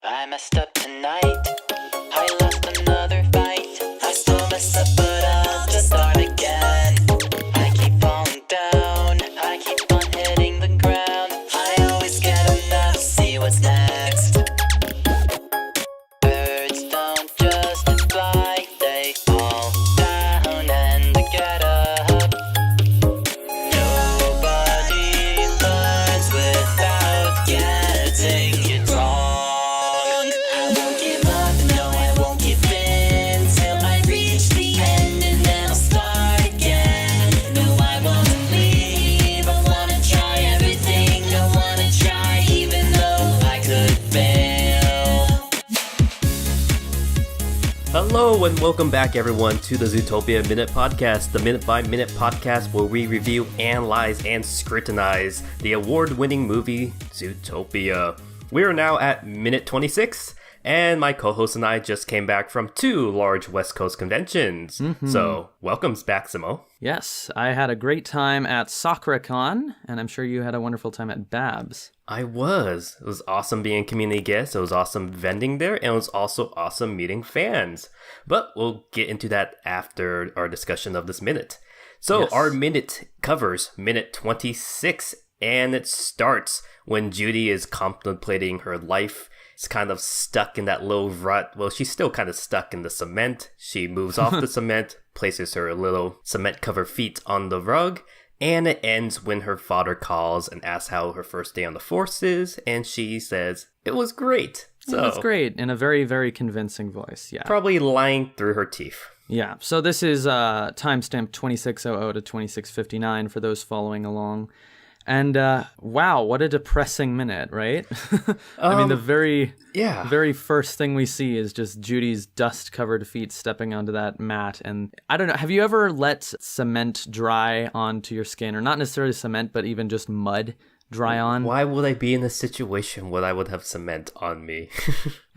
I messed up tonight. I lost another fight. I still mess up, but I'll just start again. I keep falling down. I keep on hitting the ground. I always get enough. See what's next. Birds don't just fly. They fall down and get up. Nobody learns without getting it wrong. Hello and welcome back everyone to the Zootopia Minute podcast, the minute-by-minute podcast where we review, analyze, and scrutinize the award-winning movie Zootopia. We are now at minute 26, and my co-host and I just came back from 2 large West Coast conventions. So, welcome back, Simul. Yes, I had a great time at SakuraCon, and I'm sure you had a wonderful time at Babs. I was. It was awesome being a community guest. It was awesome vending there, and it was also awesome meeting fans. But we'll get into that after our discussion of this minute. So yes. Our minute covers minute 26, and it starts when Judy is contemplating her life. It's kind of stuck in that little rut. Well, she's still kind of stuck in the cement. She moves off the cement, places her little cement-covered feet on the rug, and it ends when her father calls and asks how her first day on the force is, and she says, "It was great." So, it was great, in a very, very convincing voice, yeah. Probably lying through her teeth. Yeah, so this is timestamp 2600 to 2659 for those following along. And wow, what a depressing minute, right? I mean, the very first thing we see is just Judy's dust-covered feet stepping onto that mat. And I don't know, have you ever let cement dry onto your skin? Or not necessarily cement, but even just mud dry on? Why would I be in a situation where I would have cement on me?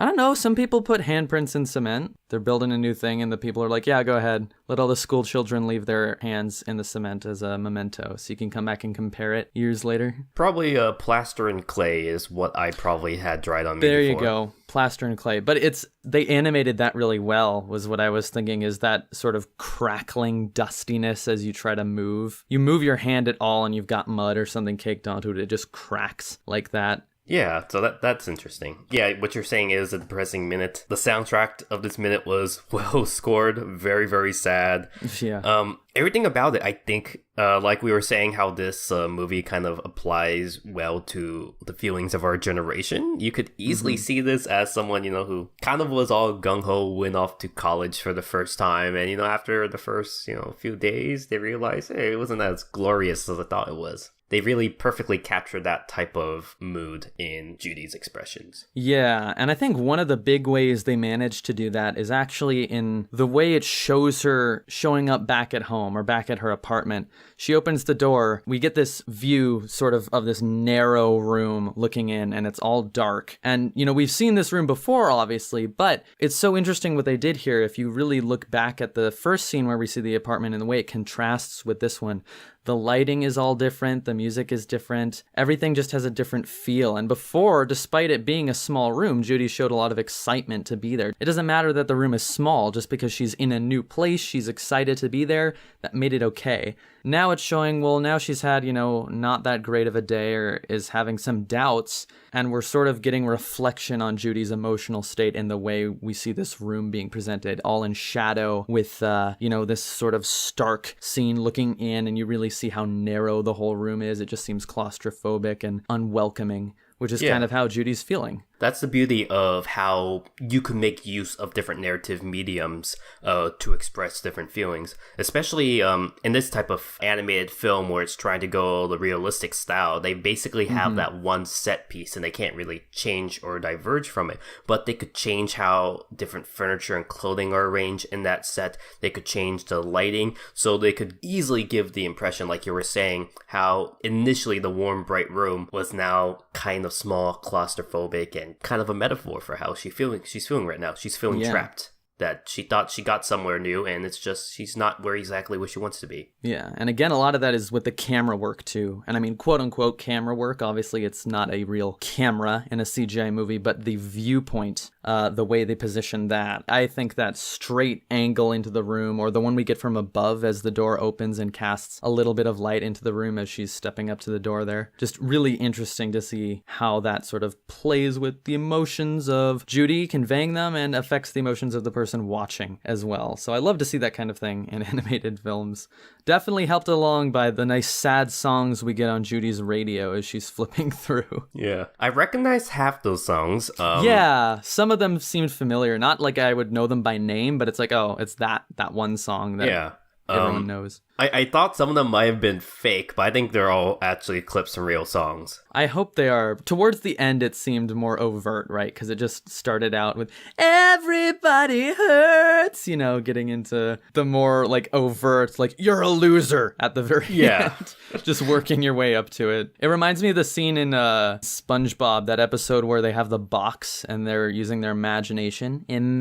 I don't know. Some people put handprints in cement. They're building a new thing, and the people are like, yeah, go ahead. Let all the school children leave their hands in the cement as a memento, so you can come back and compare it years later. Probably plaster and clay is what I probably had dried on me There before. you go. Plaster and clay. But they animated that really well, was what I was thinking, is that sort of crackling dustiness as you try to move. You move your hand at all, and you've got mud or something caked onto it. It just cracks like that. Yeah, so that's interesting. Yeah, what you're saying is a depressing minute. The soundtrack of this minute was well scored, very, very sad. Yeah. Everything about it, I think, like we were saying, how this movie kind of applies well to the feelings of our generation. You could easily see this as someone, who kind of was all gung-ho, went off to college for the first time. And, after the first, few days, they realized, hey, it wasn't as glorious as I thought it was. They really perfectly captured that type of mood in Judy's expressions. Yeah, and I think one of the big ways they managed to do that is actually in the way it shows her showing up back at home or back at her apartment. She opens the door. We get this view sort of this narrow room looking in, and it's all dark. And, we've seen this room before, obviously, but it's so interesting what they did here. If you really look back at the first scene where we see the apartment and the way it contrasts with this one, the lighting is all different, the music is different, everything just has a different feel. And before, despite it being a small room, Judy showed a lot of excitement to be there. It doesn't matter that the room is small, just because she's in a new place, she's excited to be there, that made it okay. Now it's showing, well, now she's had, not that great of a day or is having some doubts, and we're sort of getting reflection on Judy's emotional state in the way we see this room being presented, all in shadow with, this sort of stark scene looking in, and you really see how narrow the whole room is. It just seems claustrophobic and unwelcoming, which is kind of how Judy's feeling. That's the beauty of how you can make use of different narrative mediums to express different feelings, especially in this type of animated film where it's trying to go the realistic style. They basically have that one set piece and they can't really change or diverge from it, but they could change how different furniture and clothing are arranged in that set. They could change the lighting, so they could easily give the impression, like you were saying, how initially the warm, bright room was now kind of small, claustrophobic, and kind of a metaphor for how she's feeling right now. She's feeling trapped. that she thought she got somewhere new, and it's just she's not where exactly where she wants to be. Yeah, and again, a lot of that is with the camera work too. And I mean, quote unquote camera work. Obviously, it's not a real camera in a CGI movie, but the viewpoint, the way they position that. I think that straight angle into the room, or the one we get from above as the door opens and casts a little bit of light into the room as she's stepping up to the door there. Just really interesting to see how that sort of plays with the emotions of Judy, conveying them, and affects the emotions of the person watching as well. So I love to see that kind of thing in animated films. Definitely helped along by the nice sad songs we get on Judys Radio as she's flipping through. Yeah. I recognize half those songs. Yeah, some of them seemed familiar. Not like I would know them by name, but it's like, oh, it's that one song that everyone knows. I thought some of them might have been fake, but I think they're all actually clips from real songs. I hope they are. Towards the end, it seemed more overt, right? Because it just started out with "Everybody Hurts," getting into the more like overt, like "you're a loser" at the very end. Just working your way up to it. It reminds me of the scene in SpongeBob, that episode where they have the box and they're using their imagination in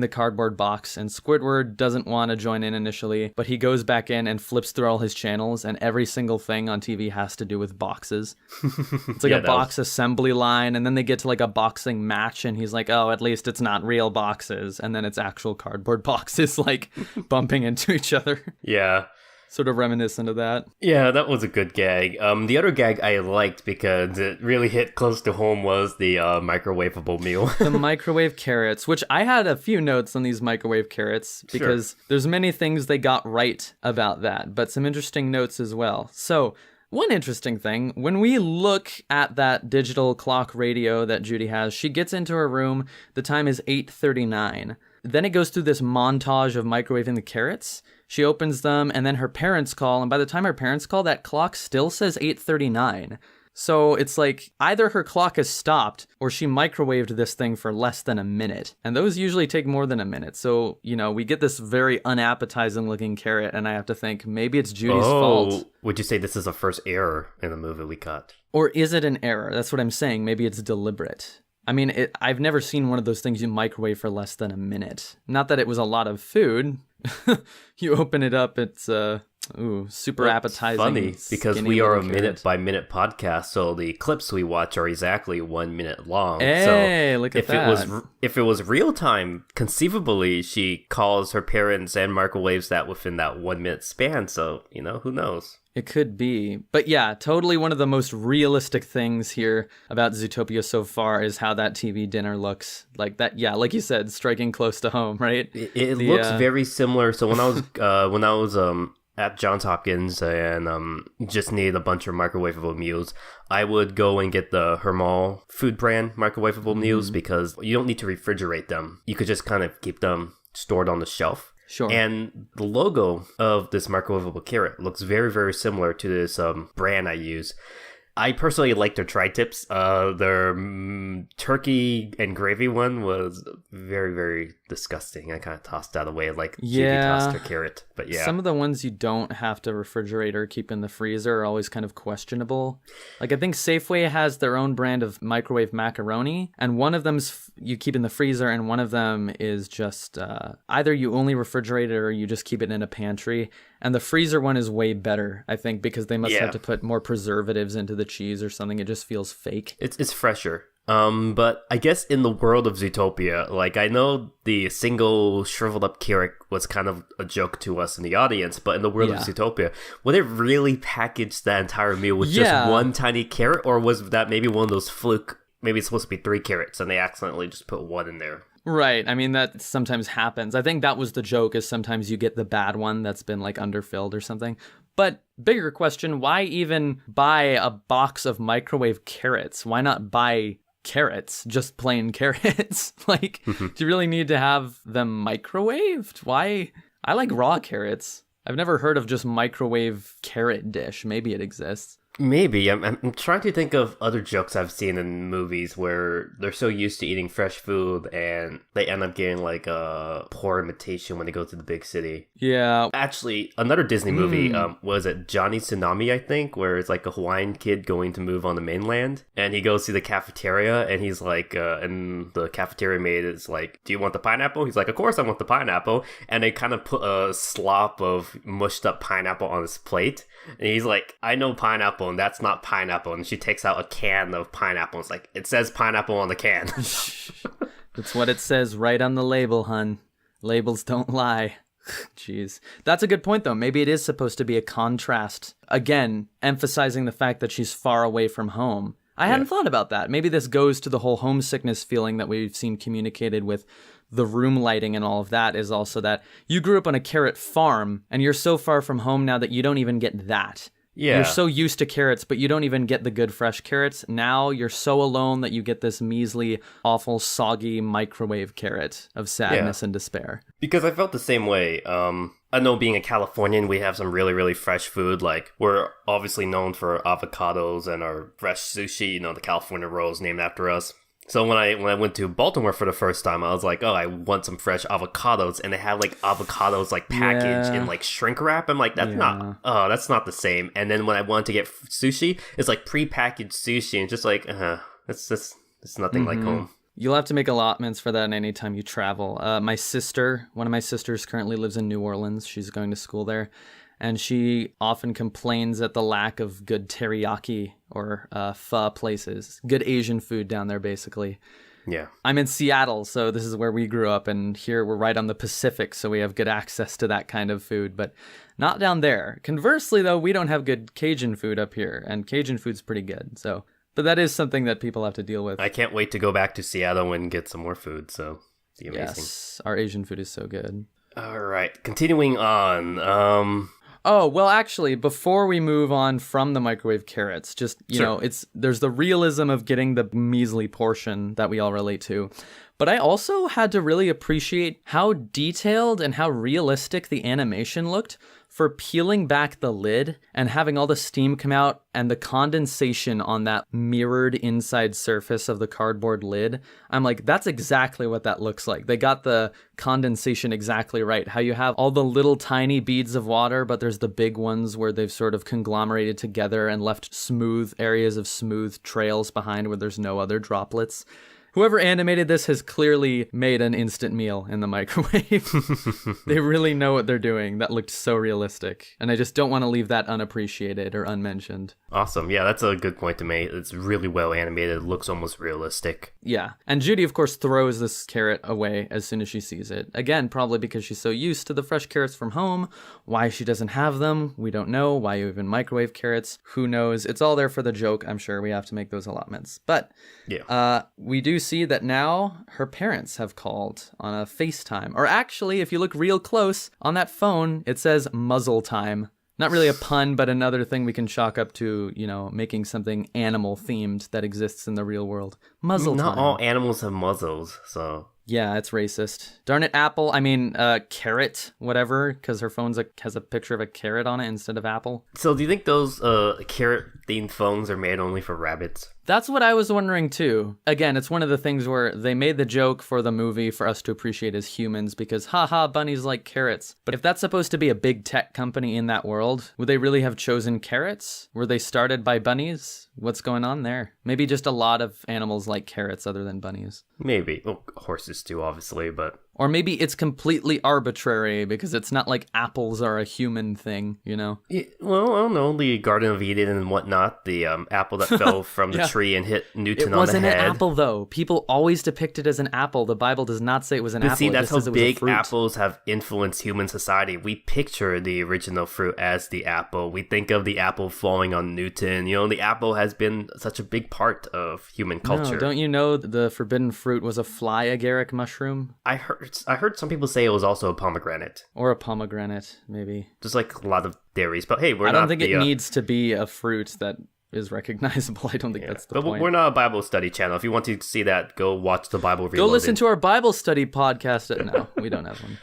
the cardboard box, and Squidward doesn't want to join in initially, but he goes back in and flips through all his channels, and every single thing on TV has to do with boxes. It's like a box assembly line, and then they get to like a boxing match, and he's like, oh, at least it's not real boxes, and then it's actual cardboard boxes like bumping into each other. Yeah. Sort of reminiscent of that. Yeah, that was a good gag. The other gag I liked because it really hit close to home was the microwavable meal. The microwave carrots, which I had a few notes on these microwave carrots because there's many things they got right about that, but some interesting notes as well. So one interesting thing, when we look at that digital clock radio that Judy has, she gets into her room, the time is 8:39. Then it goes through this montage of microwaving the carrots. She opens them, and then her parents call, and by the time her parents call, that clock still says 8:39. So it's like either her clock has stopped, or she microwaved this thing for less than a minute. And those usually take more than a minute. So, we get this very unappetizing looking carrot, and I have to think maybe it's Judy's fault. Would you say this is a first error in the movie we cut? Or is it an error? That's what I'm saying. Maybe it's deliberate. I mean, I've never seen one of those things you microwave for less than a minute. Not that it was a lot of food. You open it up, it's super appetizing. Funny, because we are a minute-by-minute podcast, so the clips we watch are exactly 1 minute long. Hey, so look at that. If it was real time, conceivably, she calls her parents and microwaves that within that 1 minute span, so, who knows? It could be. But yeah, totally one of the most realistic things here about Zootopia so far is how that TV dinner looks. Like that, yeah, like you said, striking close to home, right? It looks very similar. So when I was at Johns Hopkins and just needed a bunch of microwavable meals, I would go and get the Hermal food brand microwavable meals because you don't need to refrigerate them. You could just kind of keep them stored on the shelf. Sure. And the logo of this microwavable carrot looks very, very similar to this brand I use. I personally like their tri-tips. Their turkey and gravy one was very, very disgusting. I kind of tossed that away like Judy tossed her carrot. But yeah. Some of the ones you don't have to refrigerate or keep in the freezer are always kind of questionable. Like I think Safeway has their own brand of microwave macaroni, and one of them's you keep in the freezer, and one of them is just either you only refrigerate it or you just keep it in a pantry. And the freezer one is way better, I think, because they must have to put more preservatives into the cheese or something. It just feels fake. It's fresher. But I guess in the world of Zootopia, like I know the single shriveled up carrot was kind of a joke to us in the audience, but in the world of Zootopia, would it really package that entire meal with just one tiny carrot, or was that maybe one of those fluke? Maybe it's supposed to be 3 carrots and they accidentally just put one in there. Right. I mean, that sometimes happens. I think that was the joke, is sometimes you get the bad one that's been like underfilled or something. But bigger question, why even buy a box of microwave carrots? Why not buy carrots, just plain carrots? Like, do you really need to have them microwaved? Why? I like raw carrots. I've never heard of just microwave carrot dish. Maybe it exists. Maybe. I'm trying to think of other jokes I've seen in movies where they're so used to eating fresh food and they end up getting like a poor imitation when they go to the big city. Yeah. Actually, another Disney movie, was it Johnny Tsunami, I think, where it's like a Hawaiian kid going to move on the mainland and he goes to the cafeteria and he's like, and the cafeteria maid is like, do you want the pineapple? He's like, of course I want the pineapple. And they kind of put a slop of mushed up pineapple on his plate. And he's like, I know pineapple, and that's not pineapple. And she takes out a can of pineapple. It's like, it says pineapple on the can. That's what it says right on the label, hun. Labels don't lie. Jeez. That's a good point, though. Maybe it is supposed to be a contrast. Again, emphasizing the fact that she's far away from home. I hadn't thought about that. Maybe this goes to the whole homesickness feeling that we've seen communicated with the room lighting and all of that, is also that you grew up on a carrot farm and you're so far from home now that you don't even get that. Yeah. You're so used to carrots, but you don't even get the good fresh carrots. Now you're so alone that you get this measly, awful, soggy microwave carrot of sadness and despair. Because I felt the same way. I know being a Californian, we have some really, really fresh food. Like, we're obviously known for avocados and our fresh sushi, you know, the California rolls named after us. So when I went to Baltimore for the first time, I was like, oh, I want some fresh avocados. And they had like avocados like packaged in like shrink wrap. I'm like, that's not the same. And then when I wanted to get sushi, it's like prepackaged sushi and just like, it's nothing like home. You'll have to make allotments for that anytime you travel. One of my sisters currently lives in New Orleans. She's going to school there. And she often complains at the lack of good teriyaki or pho places. Good Asian food down there, basically. Yeah. I'm in Seattle, so this is where we grew up. And here we're right on the Pacific, so we have good access to that kind of food. But not down there. Conversely, though, we don't have good Cajun food up here. And Cajun food's pretty good, so... But that is something that people have to deal with. I can't wait to go back to Seattle and get some more food, so it'll be amazing. Yes, our Asian food is so good. All right, continuing on. Oh, well, actually, before we move on from the microwave carrots, just, you know, there's the realism of getting the measly portion that we all relate to. But I also had to really appreciate how detailed and how realistic the animation looked for peeling back the lid and having all the steam come out and the condensation on that mirrored inside surface of the cardboard lid. I'm like, that's exactly what that looks like. They got the condensation exactly right. How you have all the little tiny beads of water, but there's the big ones where they've sort of conglomerated together and left smooth areas of smooth trails behind where there's no other droplets. Whoever animated this has clearly made an instant meal in the microwave. They really know what they're doing. That looked so realistic. And I just don't want to leave that unappreciated or unmentioned. Awesome. Yeah, that's a good point to make. It's really well animated. It looks almost realistic. Yeah. And Judy, of course, throws this carrot away as soon as she sees it. Again, probably because she's so used to the fresh carrots from home. Why she doesn't have them, we don't know. Why you even microwave carrots, who knows? It's all there for the joke. I'm sure we have to make those allotments. But we do see that now her parents have called on a FaceTime. Or actually, if you look real close, on that phone, it says muzzle time. Not really a pun, but another thing we can chalk up to, you know, making something animal-themed that exists in the real world. Muzzle time. Not all animals have muzzles, so... Yeah, it's racist. Darn it, Apple. I mean, carrot, whatever, because her phone has a picture of a carrot on it instead of apple. So do you think those carrot-themed phones are made only for rabbits? That's what I was wondering, too. Again, it's one of the things where they made the joke for the movie for us to appreciate as humans because, haha, bunnies like carrots. But if that's supposed to be a big tech company in that world, would they really have chosen carrots? Were they started by bunnies? What's going on there? Maybe just a lot of animals like carrots other than bunnies. Maybe. Well, horses too, obviously, but... Or maybe it's completely arbitrary because it's not like apples are a human thing, you know? Yeah, well, I don't know. The Garden of Eden and whatnot. The apple that fell from the tree and hit Newton on the head. It wasn't an apple, though. People always depict it as an apple. The Bible does not say it was an apple. See, that's how big apples have influenced human society. We picture the original fruit as the apple. We think of the apple falling on Newton. You know, the apple has been such a big part of human culture. No, don't you know the forbidden fruit was a fly agaric mushroom? I heard some people say it was also a pomegranate. Or a pomegranate, maybe. Just like a lot of dairies. But hey, I don't think it needs to be a fruit that is recognizable. I don't think that's the point. But we're not a Bible study channel. If you want to see that, go watch the Bible Reloaded. Go listen to our Bible study podcast. No, we don't have one.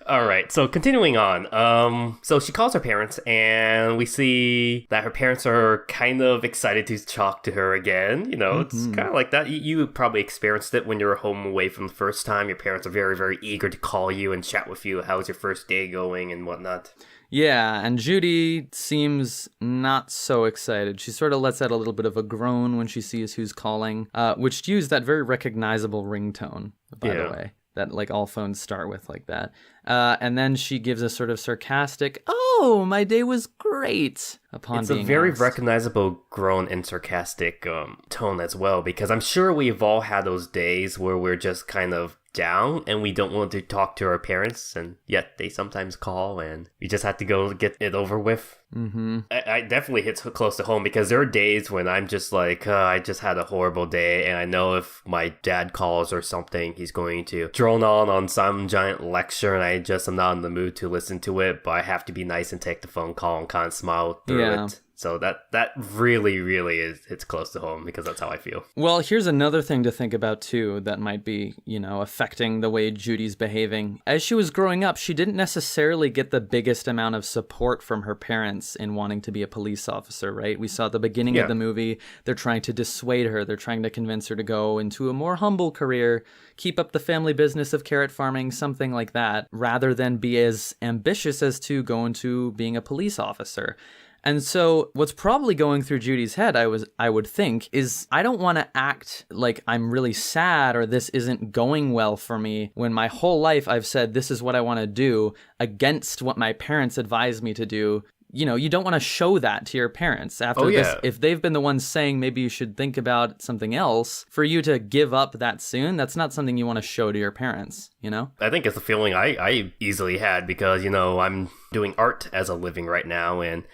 All right, so continuing on. So she calls her parents, and we see that her parents are kind of excited to talk to her again. You know, it's kind of like that. You probably experienced it when you were home away from the first time. Your parents are very, very eager to call you and chat with you. How's your first day going and whatnot? Yeah, and Judy seems not so excited. She sort of lets out a little bit of a groan when she sees who's calling, which used that very recognizable ringtone, by the way, that like all phones start with like that. And then she gives a sort of sarcastic, "Oh, my day was great," upon being It's a very asked. recognizable groan and sarcastic tone as well, because I'm sure we've all had those days where we're just kind of down and we don't want to talk to our parents, and yet they sometimes call and we just have to go get it over with. I definitely hits close to home, because there are days when I'm just like, I just had a horrible day, and I know if my dad calls or something, he's going to drone on some giant lecture, and I just am not in the mood to listen to it, but I have to be nice and take the phone call and kind of smile through it. So that really, really hits close to home, because that's how I feel. Well, here's another thing to think about, too, that might be, affecting the way Judy's behaving. As she was growing up, she didn't necessarily get the biggest amount of support from her parents in wanting to be a police officer, right? We saw at the beginning of the movie, they're trying to dissuade her. They're trying to convince her to go into a more humble career, keep up the family business of carrot farming, something like that, rather than be as ambitious as to go into being a police officer. And so what's probably going through Judy's head, I would think, is I don't want to act like I'm really sad or this isn't going well for me when my whole life I've said this is what I want to do against what my parents advised me to do. You don't want to show that to your parents after this. If they've been the ones saying maybe you should think about something else, for you to give up that soon, that's not something you want to show to your parents, I think it's a feeling I easily had, because, I'm doing art as a living right now, and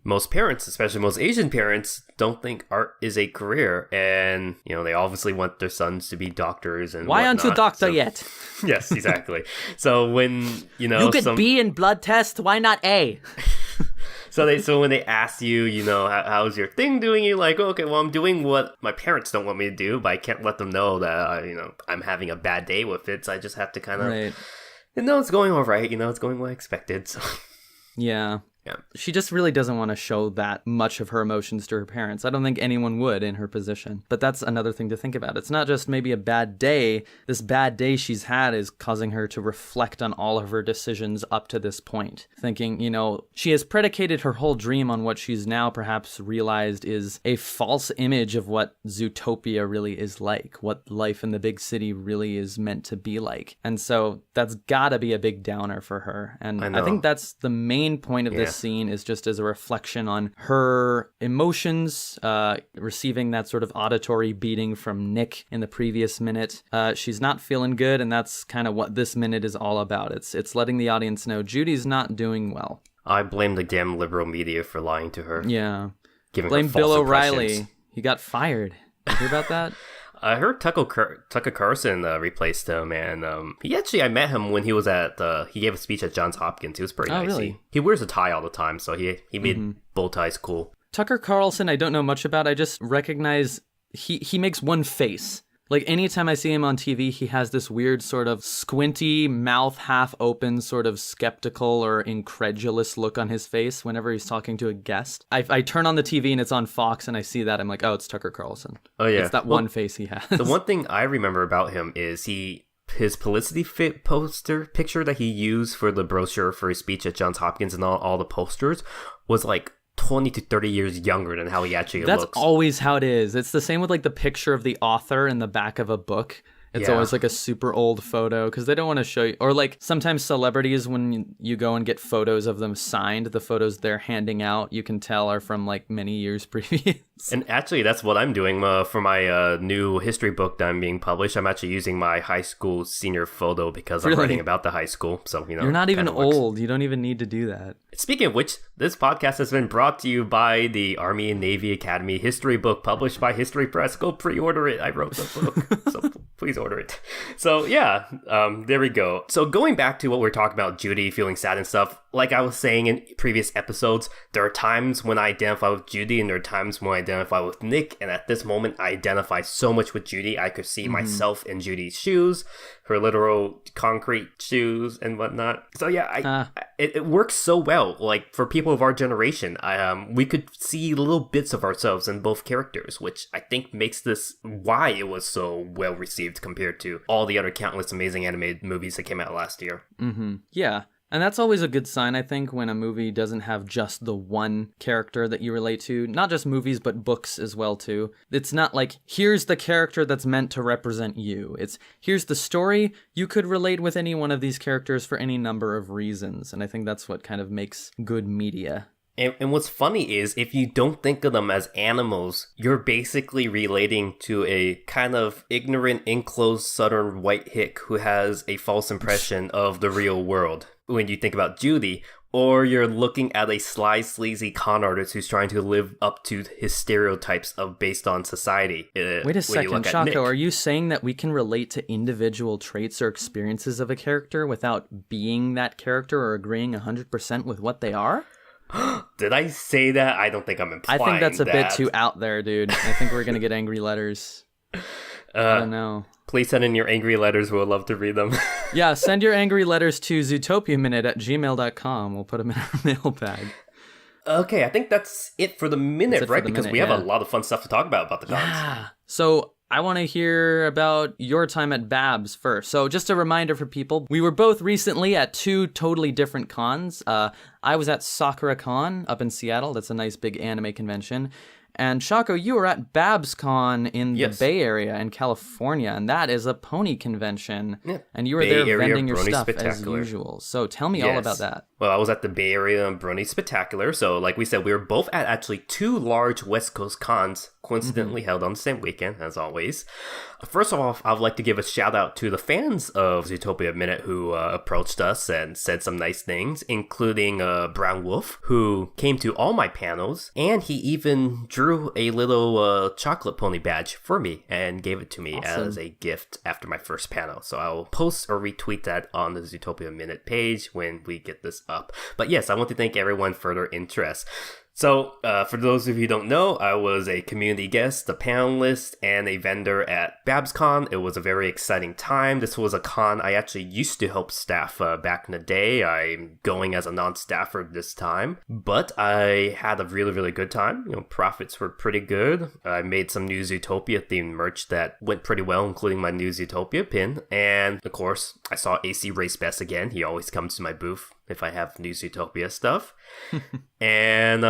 most parents, especially most Asian parents, don't think art is a career, and, they obviously want their sons to be doctors and Why aren't you a doctor yet? Yes, exactly. So when, You get B in blood test, why not A? So when they ask you, how's your thing doing? You're like, okay, well, I'm doing what my parents don't want me to do, but I can't let them know that, I'm having a bad day with it. So I just have to kind of, it's going all right. It's going what I expected. So yeah. She just really doesn't want to show that much of her emotions to her parents. I don't think anyone would in her position. But that's another thing to think about. It's not just maybe a bad day. This bad day she's had is causing her to reflect on all of her decisions up to this point. Thinking, she has predicated her whole dream on what she's now perhaps realized is a false image of what Zootopia really is like, what life in the big city really is meant to be like. And so that's gotta be a big downer for her. And I think that's the main point of this scene, is just as a reflection on her emotions, receiving that sort of auditory beating from Nick in the previous minute. She's not feeling good, and that's kind of what this minute is all about. It's letting the audience know Judy's not doing well. I blame the damn liberal media for lying to her. Yeah. Blame Bill O'Reilly. He got fired. You hear about that? I heard Tucker Carlson replaced him, and I met him when he was he gave a speech at Johns Hopkins. He was pretty nice. Really? He wears a tie all the time, so he made bow ties cool. Tucker Carlson, I don't know much about. I just recognize he makes one face. Like, anytime I see him on TV, he has this weird sort of squinty, mouth half open, sort of skeptical or incredulous look on his face whenever he's talking to a guest. I turn on the TV and it's on Fox and I see that. I'm like, oh, it's Tucker Carlson. Oh, yeah. It's that one face he has. The one thing I remember about him is his publicity poster picture that he used for the brochure for his speech at Johns Hopkins, and all the posters was like 20 to 30 years younger than how he actually looks. That's always how it is. It's the same with like the picture of the author in the back of a book. It's always like a super old photo because they don't want to show you. Or like sometimes celebrities, when you go and get photos of them signed, the photos they're handing out, you can tell are from like many years previous. And actually, that's what I'm doing for my new history book that I'm being published. I'm actually using my high school senior photo because I'm writing about the high school. So, you're not even old. You don't even need to do that. Speaking of which, this podcast has been brought to you by the Army and Navy Academy history book published by History Press. Go pre-order it. I wrote the book. So Please order it. So yeah, there we go. So going back to what we're talking about, Judy feeling sad and stuff, like I was saying in previous episodes, there are times when I identify with Judy and there are times when I identify with Nick. And at this moment, I identify so much with Judy. I could see myself in Judy's shoes, her literal concrete shoes and whatnot. So yeah, it works so well. Like for people of our generation, we could see little bits of ourselves in both characters, which I think makes this why it was so well received compared to all the other countless amazing animated movies that came out last year. Yeah. And that's always a good sign, I think, when a movie doesn't have just the one character that you relate to. Not just movies, but books as well, too. It's not like, here's the character that's meant to represent you. It's, here's the story. You could relate with any one of these characters for any number of reasons. And I think that's what kind of makes good media. And what's funny is, if you don't think of them as animals, you're basically relating to a kind of ignorant, enclosed southern white hick who has a false impression of the real world when you think about Judy. Or you're looking at a sly, sleazy con artist who's trying to live up to his stereotypes of based on society. Wait a second, Choco, are you saying that we can relate to individual traits or experiences of a character without being that character or agreeing 100% with what they are? Did I say that? I don't think I'm implying that. I think that's a bit too out there, dude. I think we're going to get angry letters. I don't know. Please send in your angry letters. We'll love to read them. Yeah, send your angry letters to zootopiaminute@gmail.com. We'll put them in our mailbag. Okay, I think that's it for the minute, right? Because we have a lot of fun stuff to talk about the cons. Yeah. So I want to hear about your time at Babs first. So just a reminder for people, we were both recently at two totally different cons. I was at SakuraCon up in Seattle. That's a nice big anime convention. And Choco, you were at BabsCon in the Bay Area in California, and that is a pony convention. Yeah. And you were there vending your stuff as usual. So tell me all about that. Well, I was at the Bay Area Brony Spectacular. So like we said, we were both at actually two large West Coast cons, coincidentally held on the same weekend, as always. First of all, I'd like to give a shout out to the fans of Zootopia Minute who approached us and said some nice things, including Brown Wolf, who came to all my panels, and he even drew a little chocolate pony badge for me and gave it to me as a gift after my first panel. So I'll post or retweet that on the Zootopia Minute page when we get this up. But yes, I want to thank everyone for their interest. So, for those of you who don't know, I was a community guest, a panelist, and a vendor at BabsCon. It was a very exciting time. This was a con I actually used to help staff back in the day. I'm going as a non-staffer this time, but I had a really, really good time. You know, profits were pretty good. I made some new Zootopia themed merch that went pretty well, including my new Zootopia pin. And, of course, I saw AC Race Best again. He always comes to my booth if I have new Zootopia stuff. And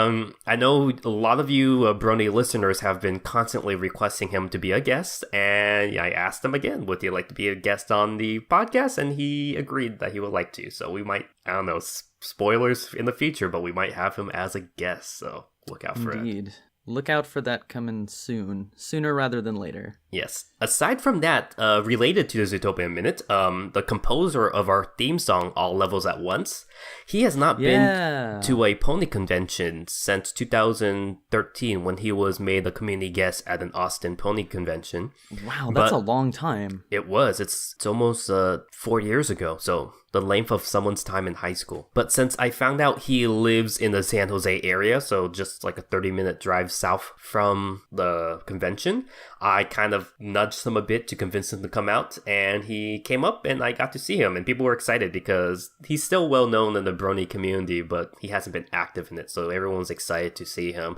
I know a lot of you Brony listeners have been constantly requesting him to be a guest, and I asked him again, would he like to be a guest on the podcast? And he agreed that he would like to. So we might, I don't know, spoilers in the future, but we might have him as a guest, so look out for it. Indeed. Look out for that coming soon. Sooner rather than later. Yes. Aside from that, related to the Zootopia Minute, the composer of our theme song, All Levels at Once, he has not been to a pony convention since 2013 when he was made a community guest at an Austin pony convention. Wow, that's a long time. It was. It's almost 4 years ago, so the length of someone's time in high school. But since I found out he lives in the San Jose area, so just like a 30-minute drive south from the convention, I kind of nudged him a bit to convince him to come out, and he came up and I got to see him, and people were excited because he's still well known in the Brony community, but he hasn't been active in it, so everyone's excited to see him.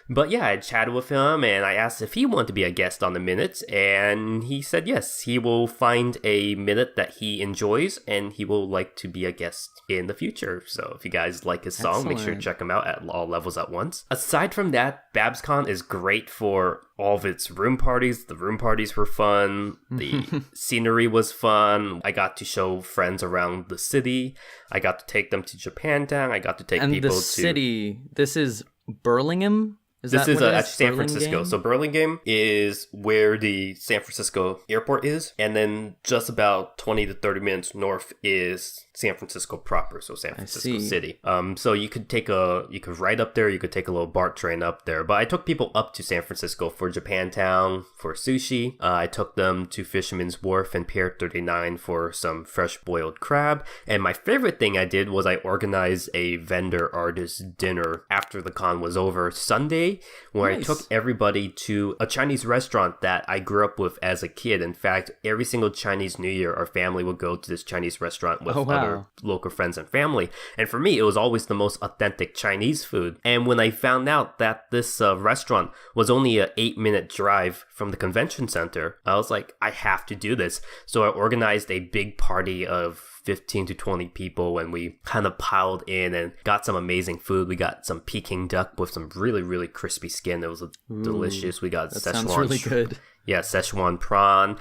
But yeah, I chatted with him and I asked if he wanted to be a guest on the Minute, and he said yes, he will find a Minute that he enjoys and he will like to be a guest in the future. So if you guys like his song, make sure to check him out at All Levels at Once. Aside from that, BabsCon is great for all of its room parties. The room parties were fun. The scenery was fun. I got to show friends around the city. I got to take them to Japantown. I got to take people to... And the city, this is Burlingame? This is actually San Burlingame? Francisco. So Burlingame is where the San Francisco airport is. And then just about 20 to 30 minutes north is San Francisco proper, so San Francisco City. So you could ride up there, you could take a little BART train up there. But I took people up to San Francisco for Japantown, for sushi. I took them to Fisherman's Wharf and Pier 39 for some fresh boiled crab. And my favorite thing I did was I organized a vendor artist dinner after the con was over Sunday, where I took everybody to a Chinese restaurant that I grew up with as a kid. In fact, every single Chinese New Year, our family would go to this Chinese restaurant with other local friends and family. And for me, it was always the most authentic Chinese food. And when I found out that this restaurant was only an 8-minute drive from the convention center, I was like, I have to do this. So I organized a big party of 15 to 20 people, and we kind of piled in and got some amazing food. We got some Peking duck with some really, really crispy skin. It was delicious. We got Szechuan. Sounds really good. Yeah, Szechuan prawn.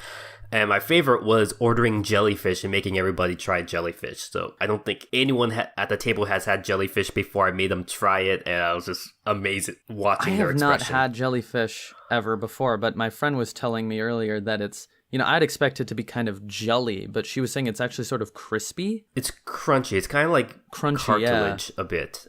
And my favorite was ordering jellyfish and making everybody try jellyfish. So I don't think anyone at the table has had jellyfish before. I made them try it, and I was just amazed watching their expression. I have not had jellyfish ever before, but my friend was telling me earlier that it's, I'd expect it to be kind of jelly, but she was saying it's actually sort of crispy. It's crunchy. It's kind of like cartilage a bit.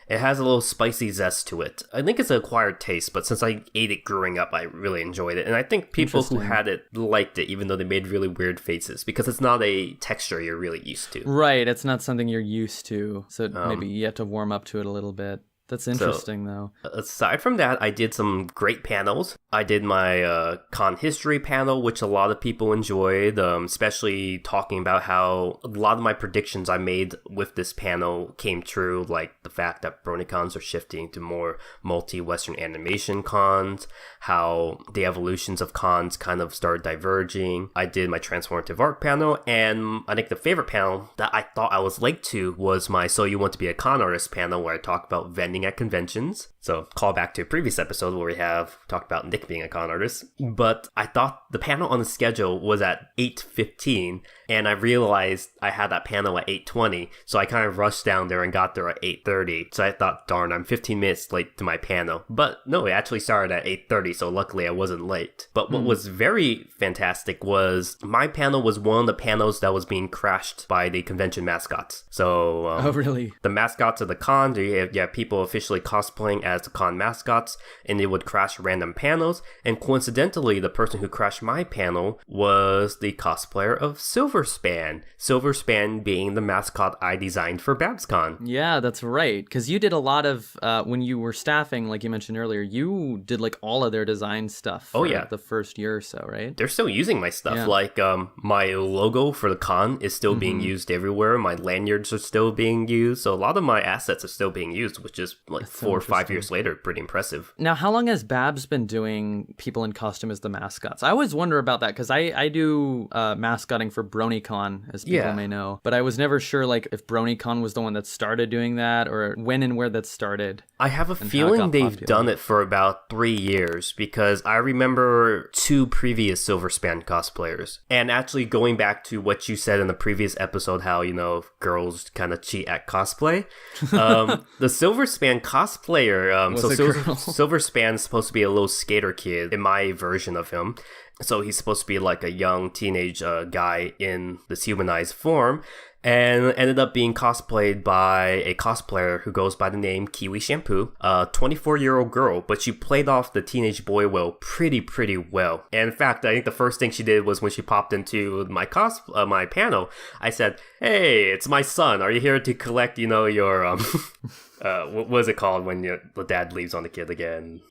It has a little spicy zest to it. I think it's an acquired taste, but since I ate it growing up, I really enjoyed it. And I think people who had it liked it, even though they made really weird faces, because it's not a texture you're really used to. Right, it's not something you're used to, so maybe you have to warm up to it a little bit. That's interesting, though. Aside from that, I did some great panels. I did my con history panel, which a lot of people enjoyed, especially talking about how a lot of my predictions I made with this panel came true, like the fact that Brony cons are shifting to more multi-Western animation cons, how the evolutions of cons kind of started diverging. I did my transformative art panel, and I think the favorite panel that I thought I was late to was my So You Want to Be a Con Artist panel, where I talk about vending at conventions. So call back to a previous episode where we have talked about Nick being a con artist. But I thought the panel on the schedule was at 8:15, and I realized I had that panel at 8:20. So I kind of rushed down there and got there at 8:30. So I thought, darn, I'm 15 minutes late to my panel. But no, it actually started at 8:30, so luckily I wasn't late. But what was very fantastic was my panel was one of the panels that was being crashed by the convention mascots. So oh, really? The mascots of the con, you have people officially cosplaying as the con mascots, and they would crash random panels. And coincidentally, the person who crashed my panel was the cosplayer of Silverspan. Silverspan being the mascot I designed for BabsCon. Yeah, that's right. Because you did a lot of, when you were staffing, like you mentioned earlier, you did like all of their design stuff for the first year or so, right? They're still using my stuff. Yeah. Like my logo for the con is still being used everywhere. My lanyards are still being used. So a lot of my assets are still being used, which is like that's 4 or 5 years later. Pretty impressive. Now, how long has Babs been doing people in costume as the mascots? I always wonder about that, because I do mascotting for BronyCon, as people may know. But I was never sure like if BronyCon was the one that started doing that, or when and where that started. I have a feeling they've done it for about 3 years, because I remember 2 previous Silverspan cosplayers. And actually going back to what you said in the previous episode, how, girls kind of cheat at cosplay. The Silverspan cosplayer, Silverspan's supposed to be a little skater kid in my version of him. So he's supposed to be like a young teenage guy in this humanized form, and ended up being cosplayed by a cosplayer who goes by the name Kiwi Shampoo, a 24-year-old girl, but she played off the teenage boy pretty well. And in fact, I think the first thing she did was when she popped into my my panel, I said, "Hey, it's my son. Are you here to collect, your what was it called when the dad leaves on the kid again?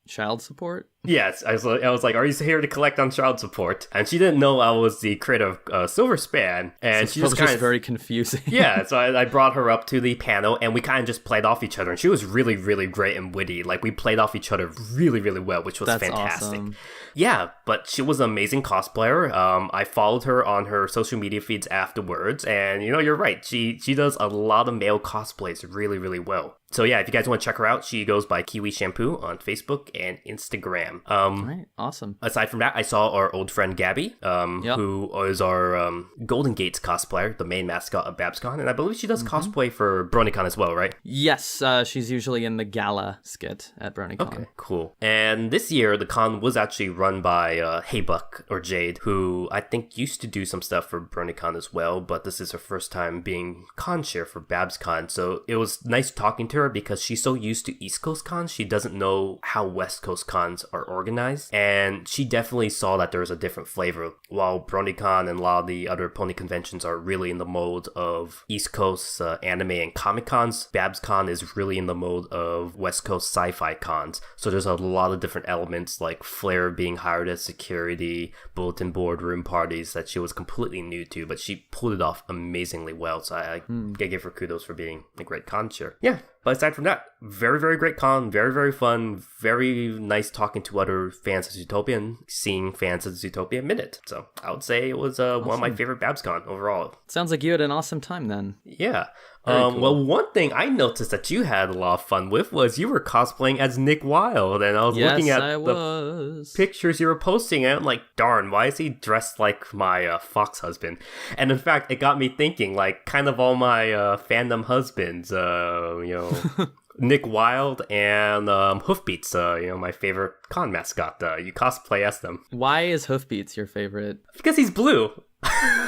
Child support?" Yes, I was like, "Are you here to collect on child support?" And she didn't know I was the creator of Silverspan, and so she just kind of very confusing. Yeah, so I brought her up to the panel, and we kind of just played off each other, and she was really, really great and witty. Like, we played off each other really, really well, which was fantastic. Awesome. Yeah, but she was an amazing cosplayer. I followed her on her social media feeds afterwards, and you're right. She does a lot of male cosplays really, really well. So yeah, if you guys want to check her out, she goes by Kiwi Shampoo on Facebook and Instagram. am. All right, awesome. Aside from that, I saw our old friend Gabby, who is our Golden Gates cosplayer, the main mascot of BabsCon, and I believe she does cosplay for BronyCon as well, right? Yes, she's usually in the gala skit at BronyCon. Okay, cool. And this year, the con was actually run by Heybuck, or Jade, who I think used to do some stuff for BronyCon as well, but this is her first time being con chair for BabsCon, so it was nice talking to her because she's so used to East Coast cons, she doesn't know how West Coast cons are organized, and she definitely saw that there was a different flavor. While BronyCon and a lot of the other pony conventions are really in the mode of East Coast anime and comic cons, BabsCon is really in the mode of West Coast sci-fi cons. So there's a lot of different elements like Flair being hired as security, bulletin board room parties that she was completely new to, but she pulled it off amazingly well. So I give her kudos for being a great con chair. Yeah. But aside from that, very, very great con, very, very fun, very nice talking to other fans of Zootopia and seeing fans of Zootopia Minute. So I would say it was one of my favorite BabsCon overall. Sounds like you had an awesome time then. Yeah. Cool. Well, one thing I noticed that you had a lot of fun with was you were cosplaying as Nick Wilde, and I was looking at the pictures you were posting, and I'm like, darn, why is he dressed like my fox husband? And in fact, it got me thinking, like, kind of all my fandom husbands, Nick Wilde and Hoofbeats, my favorite con mascot. You cosplay as them. Why is Hoofbeats your favorite? Because he's blue.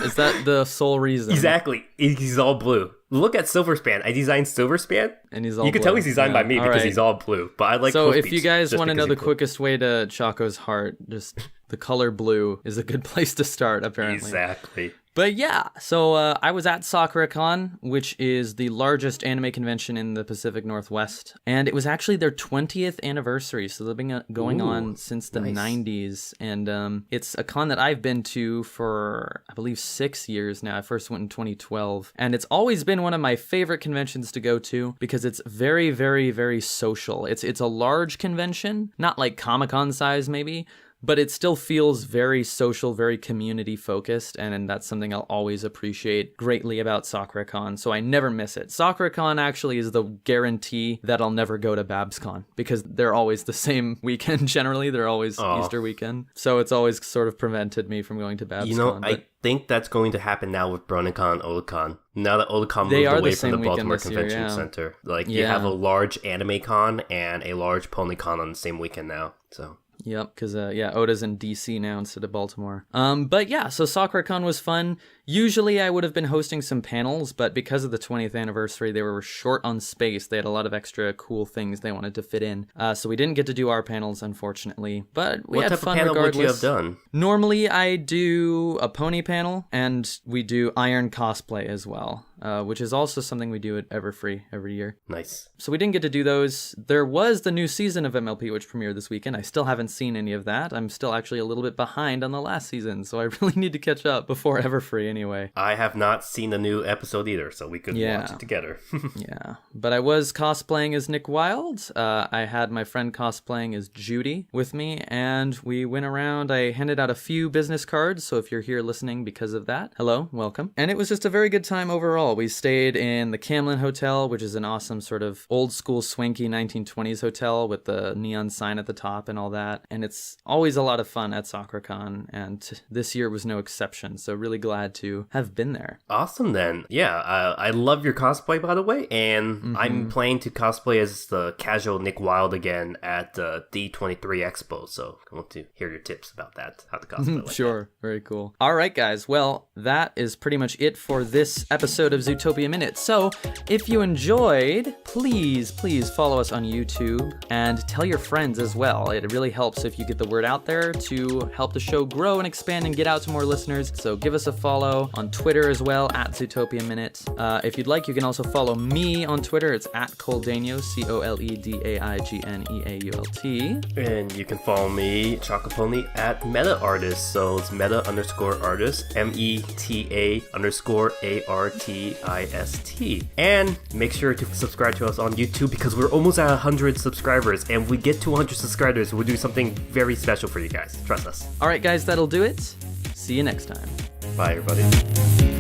Is that the sole reason? Exactly. He's all blue. Look at Silverspan. I designed Silverspan. And he's all You can blue. tell he's designed by me because he's all blue. But I like So Hoofbeats if you guys want to know the blue. quickest way to Choco's heart, just the color blue is a good place to start, apparently. Exactly. But yeah, so I was at SakuraCon, which is the largest anime convention in the Pacific Northwest. And it was actually their 20th anniversary. So they've been going on since the 90s. And it's a con that I've been to for, I believe, 6 years now. I first went in 2012. And it's always been one of my favorite conventions to go to because it's very, very, very social. It's a large convention, not like Comic-Con size maybe, but it still feels very social, very community focused, and that's something I'll always appreciate greatly about SakuraCon, so I never miss it. SakuraCon actually is the guarantee that I'll never go to BabsCon, because they're always the same weekend generally, they're always Easter weekend, so it's always sort of prevented me from going to BabsCon. I think that's going to happen now with BronyCon and Otakon. Now that Otakon moved away from the Baltimore Convention Center. Like, you have a large anime con and a large PonyCon on the same weekend now, so... Yep, because, Oda's in DC now instead of Baltimore. But yeah, so SakuraCon was fun. Usually I would have been hosting some panels, but because of the 20th anniversary, they were short on space. They had a lot of extra cool things they wanted to fit in. So we didn't get to do our panels, unfortunately, but we had fun regardless. What type of panel would you have done? Normally I do a pony panel, and we do Iron cosplay as well. Which is also something we do at Everfree every year. Nice. So we didn't get to do those. There was the new season of MLP, which premiered this weekend. I still haven't seen any of that. I'm still actually a little bit behind on the last season, so I really need to catch up before Everfree anyway. I have not seen the new episode either, so we could watch it together. Yeah, but I was cosplaying as Nick Wilde. I had my friend cosplaying as Judy with me, and we went around. I handed out a few business cards, so if you're here listening because of that, hello, welcome. And it was just a very good time overall. We stayed in the Camlin Hotel, which is an awesome sort of old school swanky 1920s hotel with the neon sign at the top and all that. And it's always a lot of fun at SakuraCon, and this year was no exception. So really glad to have been there. Awesome then. Yeah, I love your cosplay, by the way, and I'm planning to cosplay as the casual Nick Wilde again at the D23 Expo, so I want to hear your tips about that, how to cosplay like Sure, that. Very cool. All right, guys, well, that is pretty much it for this episode of Zootopia Minute. So if you enjoyed, please follow us on YouTube and tell your friends as well. It really helps if you get the word out there to help the show grow and expand and get out to more listeners. So give us a follow on Twitter as well, at Zootopia Minute. If you'd like, you can also follow me on Twitter. It's at Coldaigneault, COLEDAIGNEAULT. And you can follow me, Chocopony, at Meta Artist. So it's Meta_Artist, META_ARTIST. And make sure to subscribe to us on YouTube because we're almost at 100 subscribers. And we get to 100 subscribers, we'll do something very special for you guys. Trust us. All right, guys, that'll do it. See you next time. Bye, everybody.